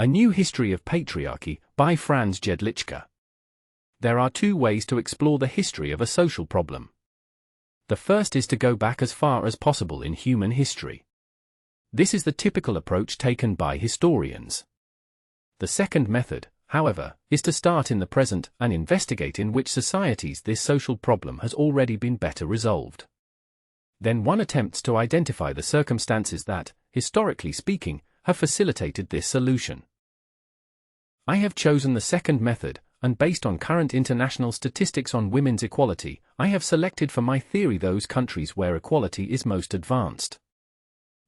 A New History of Patriarchy, by Franz Jedlicka. There are two ways to explore the history of a social problem. The first is to go back as far as possible in human history. This is the typical approach taken by historians. The second method, however, is to start in the present and investigate in which societies this social problem has already been better resolved. Then one attempts to identify the circumstances that, historically speaking, have facilitated this solution. I have chosen the second method, and based on current international statistics on women's equality, I have selected for my theory those countries where equality is most advanced.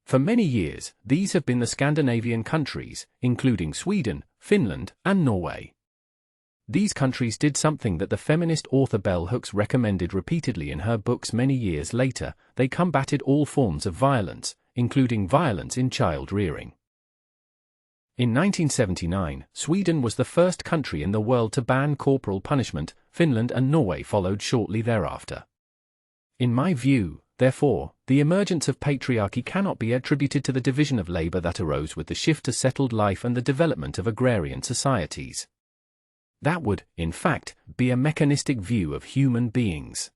For many years, these have been the Scandinavian countries, including Sweden, Finland, and Norway. These countries did something that the feminist author Bell Hooks recommended repeatedly in her books many years later: they combated all forms of violence, including violence in child rearing. In 1979, Sweden was the first country in the world to ban corporal punishment. Finland and Norway followed shortly thereafter. In my view, therefore, the emergence of patriarchy cannot be attributed to the division of labor that arose with the shift to settled life and the development of agrarian societies. That would, in fact, be a mechanistic view of human beings.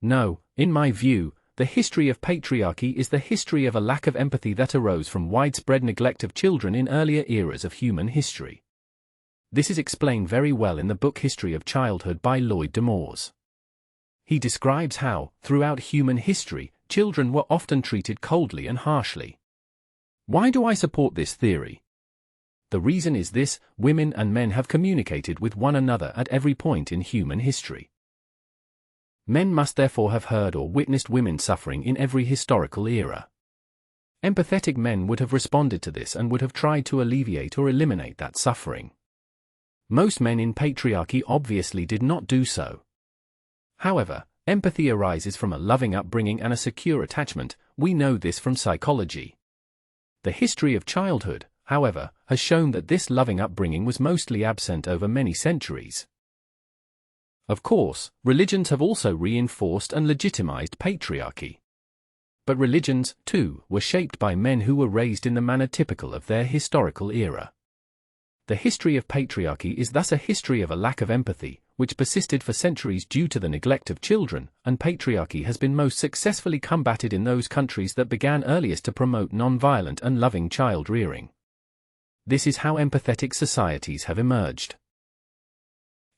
No, in my view, the history of patriarchy is the history of a lack of empathy that arose from widespread neglect of children in earlier eras of human history. This is explained very well in the book History of Childhood by Lloyd Demors. He describes how, throughout human history, children were often treated coldly and harshly. Why do I support this theory? The reason is this: women and men have communicated with one another at every point in human history. Men must therefore have heard or witnessed women suffering in every historical era. Empathetic men would have responded to this and would have tried to alleviate or eliminate that suffering. Most men in patriarchy obviously did not do so. However, empathy arises from a loving upbringing and a secure attachment. We know this from psychology. The history of childhood, however, has shown that this loving upbringing was mostly absent over many centuries. Of course, religions have also reinforced and legitimized patriarchy. But religions, too, were shaped by men who were raised in the manner typical of their historical era. The history of patriarchy is thus a history of a lack of empathy, which persisted for centuries due to the neglect of children, and patriarchy has been most successfully combated in those countries that began earliest to promote non-violent and loving child rearing. This is how empathetic societies have emerged.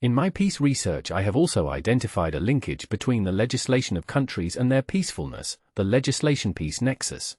In my peace research, I have also identified a linkage between the legislation of countries and their peacefulness, the legislation-peace nexus.